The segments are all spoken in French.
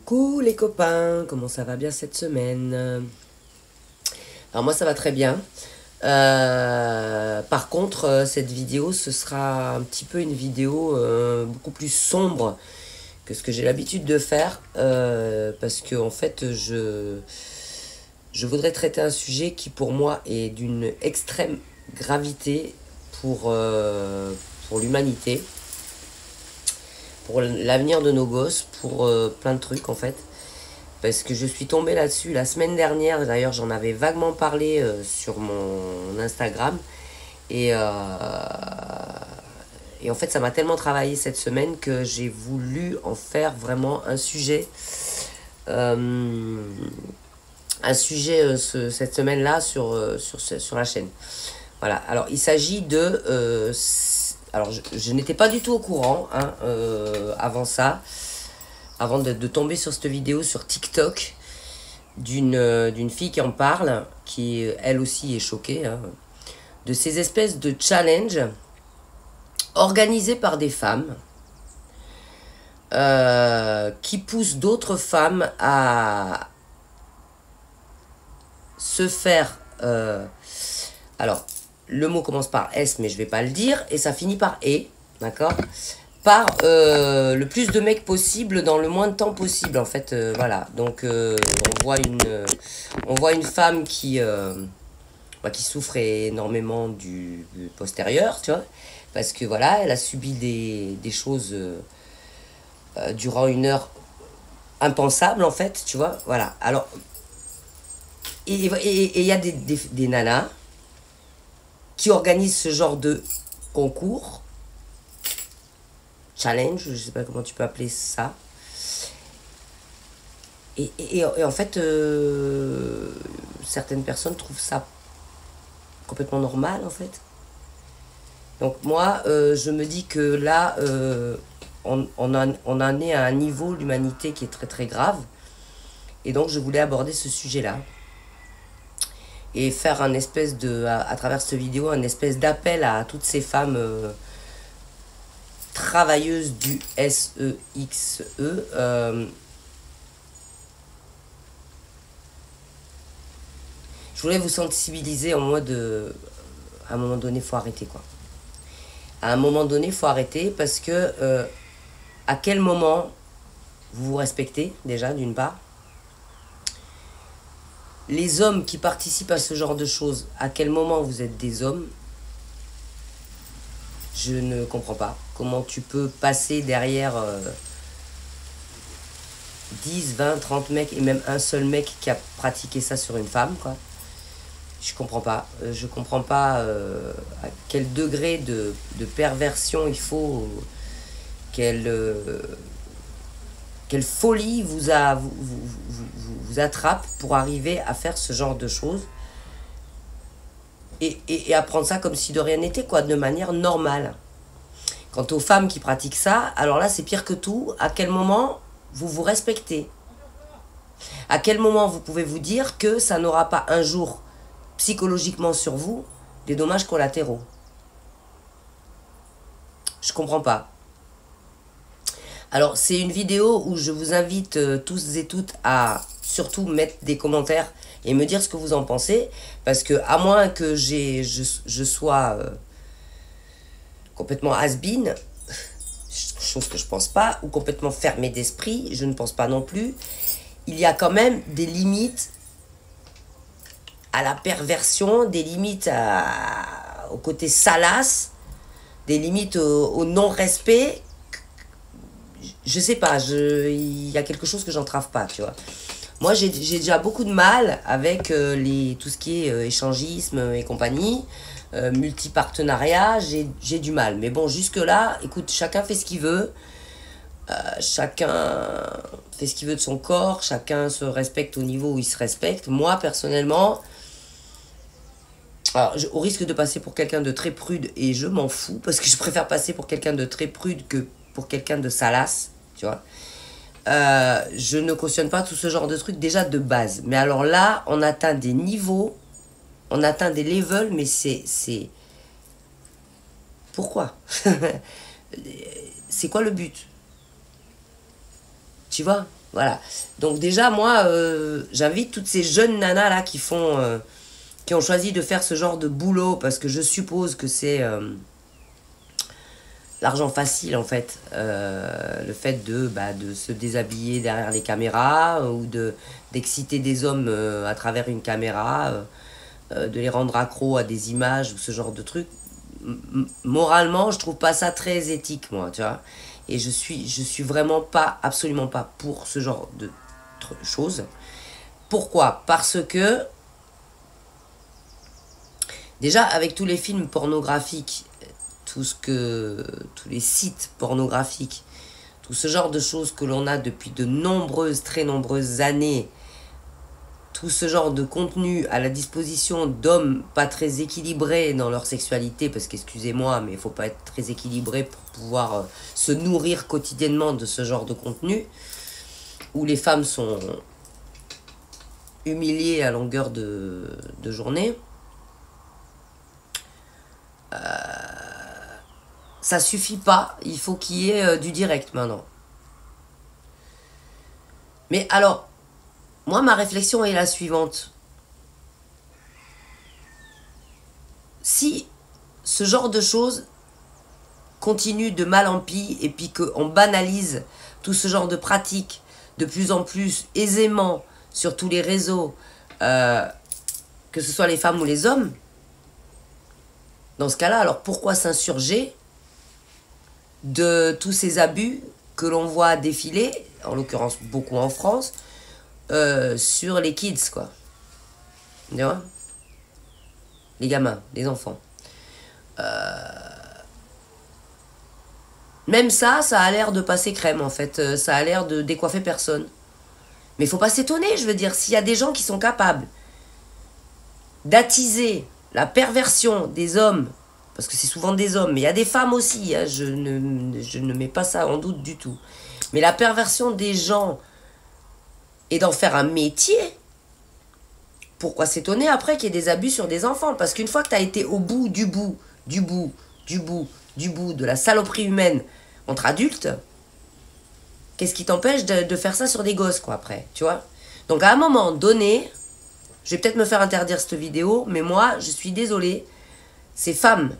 Coucou les copains, comment ça va bien cette semaine? Alors moi ça va très bien. Par contre, cette vidéo, ce sera un petit peu une vidéo beaucoup plus sombre que ce que j'ai l'habitude de faire. Parce que en fait, je voudrais traiter un sujet qui pour moi est d'une extrême gravité pour l'humanité, pour l'avenir de nos gosses, pour plein de trucs en fait. Parce que je suis tombée là-dessus la semaine dernière, d'ailleurs j'en avais vaguement parlé sur mon Instagram. Et, euh, et en fait ça m'a tellement travaillé cette semaine que j'ai voulu en faire vraiment euh, un sujet cette semaine-là sur la chaîne. Voilà, alors il s'agit de... alors je n'étais pas du tout au courant hein, avant ça, avant de tomber sur cette vidéo sur TikTok d'une fille qui en parle, qui elle aussi est choquée, hein, de ces espèces de challenges organisés par des femmes qui poussent d'autres femmes à se faire... alors, le mot commence par S, mais je vais pas le dire, et ça finit par E, d'accord, par le plus de mecs possible dans le moins de temps possible, en fait, voilà. Donc, on voit une femme qui souffre énormément du postérieur, tu vois, parce que voilà, elle a subi des choses durant une heure impensables, en fait, tu vois, voilà. Alors, et il y a des nanas qui organisent ce genre de concours, challenge, je sais pas comment tu peux appeler ça. Et en fait, certaines personnes trouvent ça complètement normal, en fait. Donc moi, je me dis que là, on en est à un niveau, l'humanité, qui est très très grave. Et donc je voulais aborder ce sujet-là. Et faire un espèce de, à travers cette vidéo, un espèce d'appel à toutes ces femmes travailleuses du SEXE. Je voulais vous sensibiliser en mode, à un moment donné, faut arrêter quoi. À un moment donné, faut arrêter parce que à quel moment vous vous respectez déjà d'une part. Les hommes qui participent à ce genre de choses, à quel moment vous êtes des hommes? Je ne comprends pas. Comment tu peux passer derrière 10, 20, 30 mecs et même un seul mec qui a pratiqué ça sur une femme, quoi. Je comprends pas. Je comprends pas à quel degré de perversion il faut, quelle, quelle folie vous attrape pour arriver à faire ce genre de choses et à prendre ça comme si de rien n'était, quoi, de manière normale. Quant aux femmes qui pratiquent ça, alors là c'est pire que tout. À quel moment vous vous respectez? À quel moment vous pouvez vous dire que ça n'aura pas un jour psychologiquement sur vous des dommages collatéraux? Je comprends pas. Alors c'est une vidéo où je vous invite tous et toutes à surtout mettre des commentaires et me dire ce que vous en pensez, parce que à moins que je sois complètement has-been, chose que je pense pas, ou complètement fermé d'esprit, je ne pense pas non plus, il y a quand même des limites à la perversion, des limites au côté salace, des limites au non-respect. Je sais pas, il y a quelque chose que j'entrave pas, tu vois. Moi, j'ai déjà beaucoup de mal avec tout ce qui est échangisme et compagnie, multipartenariat, j'ai du mal. Mais bon, jusque-là, écoute, chacun fait ce qu'il veut, chacun fait ce qu'il veut de son corps, chacun se respecte au niveau où il se respecte. Moi, personnellement, alors, au risque de passer pour quelqu'un de très prude, et je m'en fous, parce que je préfère passer pour quelqu'un de très prude que pour quelqu'un de salace, tu vois. Je ne cautionne pas tout ce genre de trucs déjà de base. Mais alors là, on atteint des niveaux, on atteint des levels, mais c'est... Pourquoi? C'est quoi le but? Tu vois? Voilà. Donc déjà, moi, j'invite toutes ces jeunes nanas là qui font, qui ont choisi de faire ce genre de boulot parce que je suppose que c'est l'argent facile en fait. Le fait de se déshabiller derrière les caméras ou d'exciter des hommes à travers une caméra, de les rendre accros à des images ou ce genre de trucs. Moralement, je trouve pas ça très éthique, moi, tu vois. Et je suis vraiment pas, absolument pas pour ce genre de choses. Pourquoi? Parce que, déjà, avec tous les films pornographiques, tous les sites pornographiques, tout ce genre de choses que l'on a depuis de nombreuses, très nombreuses années, tout ce genre de contenu à la disposition d'hommes pas très équilibrés dans leur sexualité, parce qu'excusez-moi, mais il faut pas être très équilibré pour pouvoir se nourrir quotidiennement de ce genre de contenu, où les femmes sont humiliées à longueur de journée. Ça suffit pas, il faut qu'il y ait du direct maintenant. Mais alors, moi, ma réflexion est la suivante. Si ce genre de choses continue de mal en pis et puis qu'on banalise tout ce genre de pratiques de plus en plus aisément sur tous les réseaux, que ce soit les femmes ou les hommes, dans ce cas-là, alors pourquoi s'insurger de tous ces abus que l'on voit défiler, en l'occurrence beaucoup en France, sur les kids, quoi. Tu vois? Les gamins, les enfants. Même ça a l'air de passer crème, en fait. Ça a l'air de décoiffer personne. Mais il faut pas s'étonner, je veux dire, s'il y a des gens qui sont capables d'attiser la perversion des hommes, parce que c'est souvent des hommes, mais il y a des femmes aussi, hein, je ne mets pas ça en doute du tout. Mais la perversion des gens et d'en faire un métier, pourquoi s'étonner après qu'il y ait des abus sur des enfants? Parce qu'une fois que tu as été au bout du bout, du bout, du bout, du bout de la saloperie humaine entre adultes, qu'est-ce qui t'empêche de faire ça sur des gosses, quoi, après, tu vois? Donc à un moment donné, je vais peut-être me faire interdire cette vidéo, mais moi, je suis désolée, ces femmes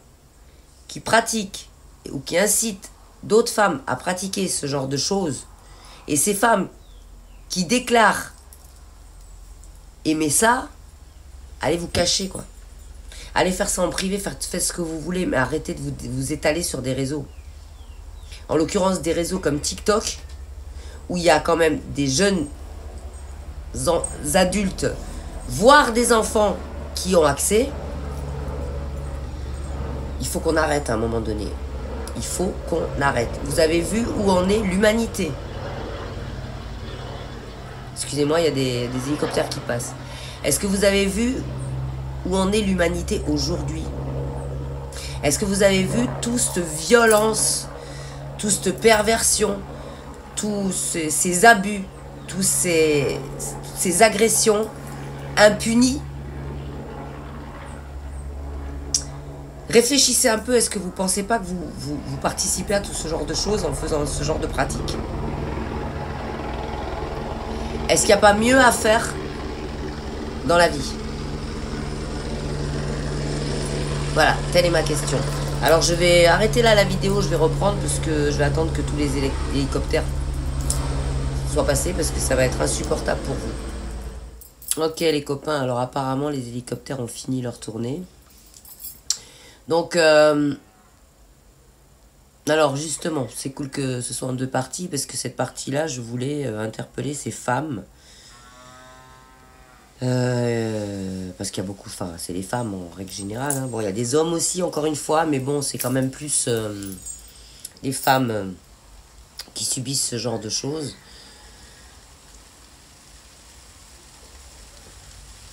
qui pratiquent ou qui incitent d'autres femmes à pratiquer ce genre de choses, et ces femmes qui déclarent aimer ça, allez vous cacher, quoi. Allez faire ça en privé, faites ce que vous voulez, mais arrêtez de vous étaler sur des réseaux. En l'occurrence, des réseaux comme TikTok, où il y a quand même des jeunes adultes, voire des enfants qui ont accès. Il faut qu'on arrête à un moment donné. Il faut qu'on arrête. Vous avez vu où en est l'humanité? Excusez-moi, il y a des hélicoptères qui passent. Est-ce que vous avez vu où en est l'humanité aujourd'hui? Est-ce que vous avez vu toute cette violence, toute cette perversion, tous ces abus, tous ces agressions impunies? Réfléchissez un peu, est-ce que vous ne pensez pas que vous participez à tout ce genre de choses en faisant ce genre de pratiques? Est-ce qu'il n'y a pas mieux à faire dans la vie? Voilà, telle est ma question. Alors je vais arrêter là la vidéo, je vais reprendre parce que je vais attendre que tous les hélicoptères soient passés parce que ça va être insupportable pour vous. Ok les copains, alors apparemment les hélicoptères ont fini leur tournée. Donc, alors justement, c'est cool que ce soit en deux parties parce que cette partie-là, je voulais interpeller ces femmes. Parce qu'il y a beaucoup, enfin, c'est les femmes en règle générale. Hein. Bon, il y a des hommes aussi, encore une fois, mais bon, c'est quand même plus les femmes qui subissent ce genre de choses.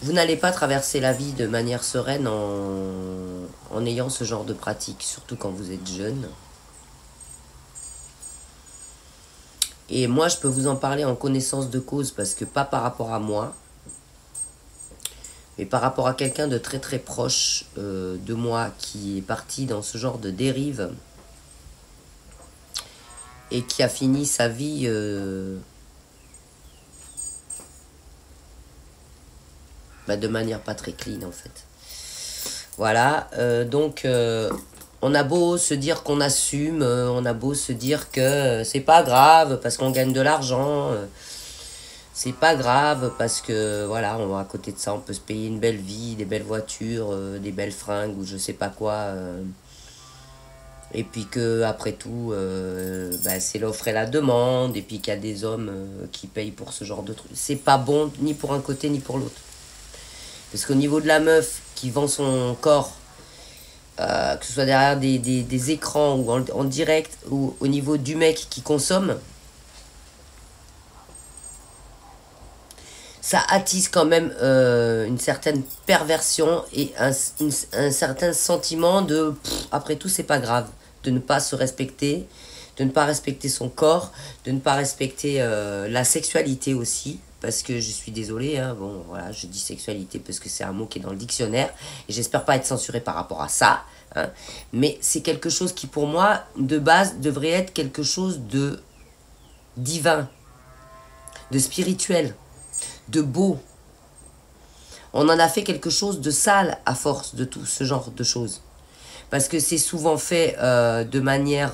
Vous n'allez pas traverser la vie de manière sereine en ayant ce genre de pratique, surtout quand vous êtes jeune. Et moi, je peux vous en parler en connaissance de cause, parce que pas par rapport à moi, mais par rapport à quelqu'un de très très proche de moi qui est parti dans ce genre de dérive et qui a fini sa vie Bah, de manière pas très clean, en fait. Voilà, donc on a beau se dire qu'on assume, on a beau se dire que c'est pas grave parce qu'on gagne de l'argent, c'est pas grave parce que voilà, à côté de ça, on peut se payer une belle vie, des belles voitures, des belles fringues ou je sais pas quoi. Et puis que après tout, bah, c'est l'offre et la demande, et puis qu'il y a des hommes qui payent pour ce genre de trucs. C'est pas bon ni pour un côté ni pour l'autre. Parce qu'au niveau de la meuf qui vend son corps, que ce soit derrière des écrans ou en direct, ou au niveau du mec qui consomme, ça attise quand même une certaine perversion et un certain sentiment de après tout c'est pas grave de ne pas se respecter, de ne pas respecter son corps, de ne pas respecter la sexualité aussi, parce que je suis désolée, hein, bon voilà, je dis sexualité parce que c'est un mot qui est dans le dictionnaire et j'espère pas être censuré par rapport à ça, hein, mais c'est quelque chose qui pour moi de base devrait être quelque chose de divin, de spirituel, de beau. On en a fait quelque chose de sale à force de tout ce genre de choses. Parce que c'est souvent fait de manière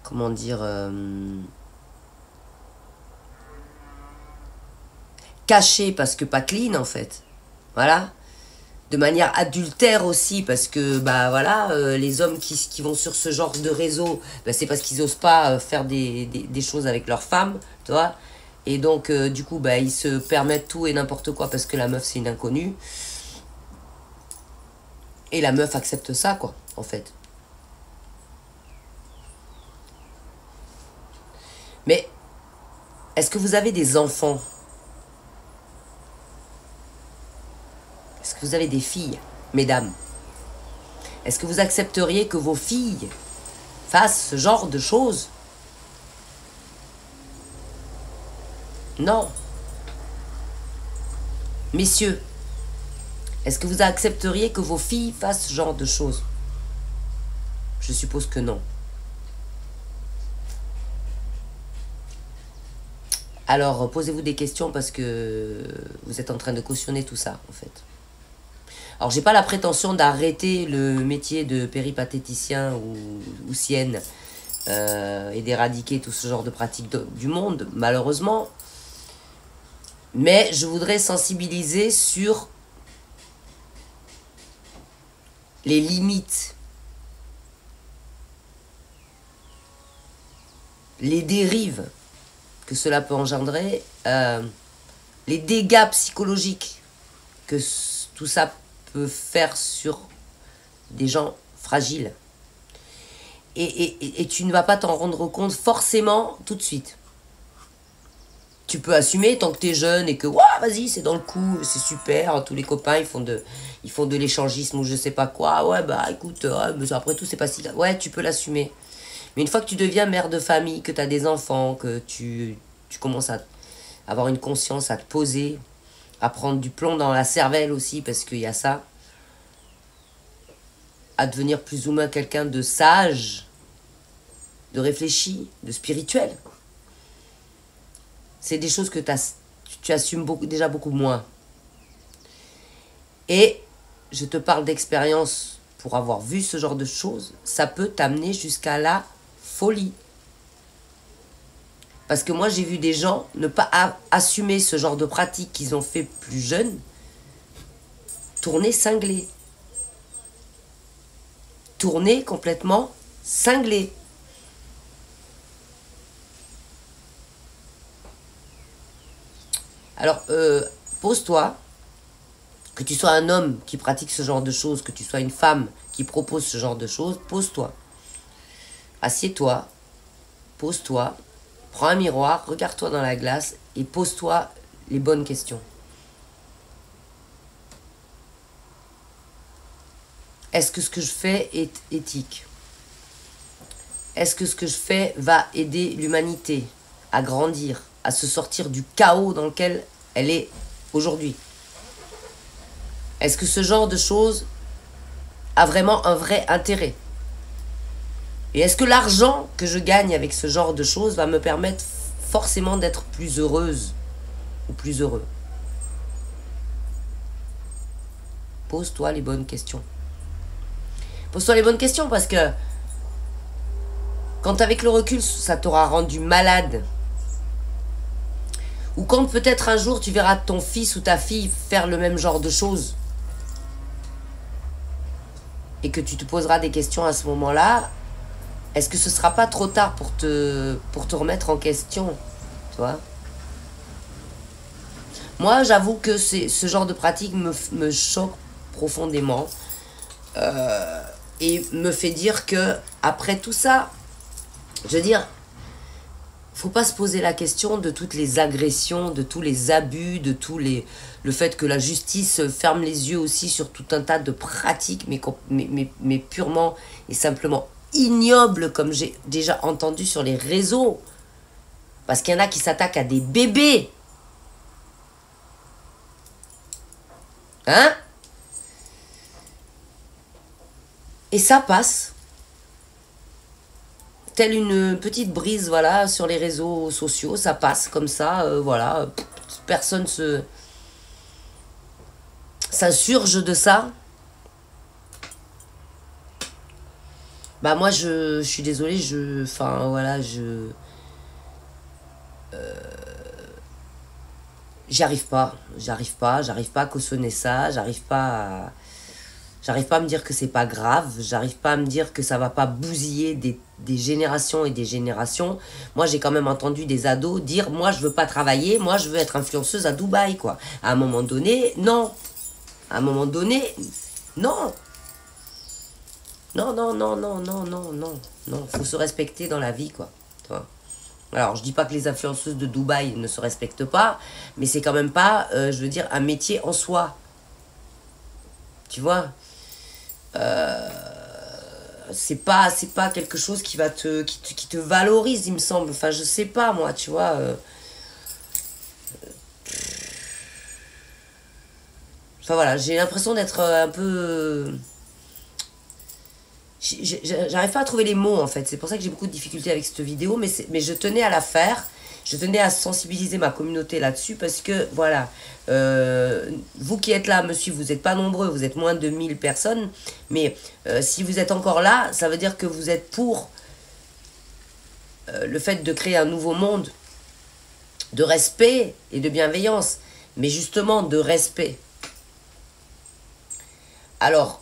comment dire cachée parce que pas clean en fait. Voilà. De manière adultère aussi parce que bah voilà les hommes qui vont sur ce genre de réseau bah, c'est parce qu'ils osent pas faire des choses avec leurs femmes, tu vois, et donc du coup bah ils se permettent tout et n'importe quoi parce que la meuf c'est une inconnue et la meuf accepte ça quoi en fait. Mais est-ce que vous avez des enfants? Est-ce que vous avez des filles, mesdames? Est-ce que vous accepteriez que vos filles fassent ce genre de choses? Non. Messieurs, est-ce que vous accepteriez que vos filles fassent ce genre de choses? Je suppose que non. Alors, posez-vous des questions parce que vous êtes en train de cautionner tout ça, en fait. Alors, j'ai pas la prétention d'arrêter le métier de péripatéticien ou sienne et d'éradiquer tout ce genre de pratiques du monde, malheureusement. Mais je voudrais sensibiliser sur les limites, les dérives que cela peut engendrer, les dégâts psychologiques que tout ça peut faire sur des gens fragiles. Et tu ne vas pas t'en rendre compte forcément tout de suite. Tu peux assumer tant que tu es jeune et que vas-y, c'est dans le coup, c'est super, tous les copains ils font de l'échangisme ou je sais pas quoi. Ouais, bah écoute, mais après tout, c'est pas si grave. Ouais, tu peux l'assumer. Mais une fois que tu deviens mère de famille, que tu as des enfants, que tu commences à avoir une conscience, à te poser, à prendre du plomb dans la cervelle aussi, parce qu'il y a ça, à devenir plus ou moins quelqu'un de sage, de réfléchi, de spirituel. C'est des choses que tu assumes déjà beaucoup moins. Et je te parle d'expérience pour avoir vu ce genre de choses, ça peut t'amener jusqu'à la folie. Parce que moi, j'ai vu des gens ne pas assumer ce genre de pratique qu'ils ont fait plus jeunes, tourner cinglé. Tourner complètement cinglé. Alors, pose-toi, que tu sois un homme qui pratique ce genre de choses, que tu sois une femme qui propose ce genre de choses, pose-toi. Assieds-toi, pose-toi, prends un miroir, regarde-toi dans la glace et pose-toi les bonnes questions. Est-ce que ce que je fais est éthique? Est-ce que ce que je fais va aider l'humanité à grandir, à se sortir du chaos dans lequel elle est aujourd'hui? Est-ce que ce genre de choses a vraiment un vrai intérêt? Et est-ce que l'argent que je gagne avec ce genre de choses va me permettre forcément d'être plus heureuse ou plus heureux? Pose-toi les bonnes questions. Pose-toi les bonnes questions parce que quand avec le recul, ça t'aura rendu malade, ou quand peut-être un jour tu verras ton fils ou ta fille faire le même genre de choses, et que tu te poseras des questions à ce moment-là, est-ce que ce sera pas trop tard pour te remettre en question, tu vois? Moi, j'avoue que ce genre de pratique me choque profondément, et me fait dire que après tout ça, je veux dire, faut pas se poser la question de toutes les agressions, de tous les abus, le fait que la justice ferme les yeux aussi sur tout un tas de pratiques, mais purement et simplement ignobles, comme j'ai déjà entendu sur les réseaux. Parce qu'il y en a qui s'attaquent à des bébés. Hein? Et ça passe. Telle une petite brise, voilà, sur les réseaux sociaux, ça passe comme ça, voilà. Personne s'insurge de ça. Bah moi, je suis désolée, enfin, voilà, j'arrive pas à cautionner ça, j'arrive pas à me dire que c'est pas grave, j'arrive pas à me dire que ça va pas bousiller des générations et des générations. Moi, j'ai quand même entendu des ados dire, moi, je veux pas travailler, moi, je veux être influenceuse à Dubaï, quoi. À un moment donné, non. À un moment donné, non. Non, non, non, non, non, non, non, non. Faut se respecter dans la vie, quoi. Tu vois. Alors, je dis pas que les influenceuses de Dubaï ne se respectent pas, mais c'est quand même pas, je veux dire, un métier en soi. Tu vois, c'est pas quelque chose qui va qui te valorise, il me semble. Enfin, je sais pas, moi, tu vois. Enfin, voilà, j'ai l'impression d'être un peu... J'arrive pas à trouver les mots, en fait. C'est pour ça que j'ai beaucoup de difficultés avec cette vidéo, mais je tenais à la faire. Je tenais à sensibiliser ma communauté là-dessus parce que, voilà, vous qui êtes là, monsieur, vous n'êtes pas nombreux, vous êtes moins de 1000 personnes, mais si vous êtes encore là, ça veut dire que vous êtes pour le fait de créer un nouveau monde de respect et de bienveillance, mais justement de respect. Alors,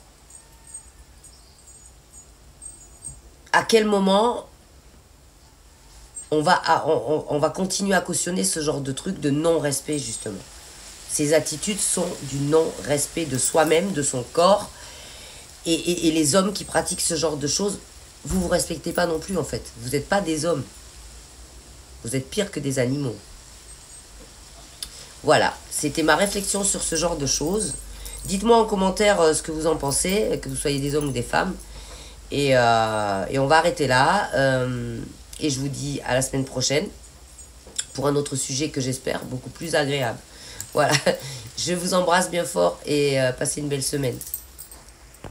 à quel moment on va continuer à cautionner ce genre de truc de non-respect, justement? Ces attitudes sont du non-respect de soi-même, de son corps. Et les hommes qui pratiquent ce genre de choses, vous vous respectez pas non plus, en fait. Vous n'êtes pas des hommes. Vous êtes pire que des animaux. Voilà, c'était ma réflexion sur ce genre de choses. Dites-moi en commentaire ce que vous en pensez, que vous soyez des hommes ou des femmes. Et on va arrêter là. Et je vous dis à la semaine prochaine pour un autre sujet que j'espère beaucoup plus agréable. Voilà, je vous embrasse bien fort et passez une belle semaine.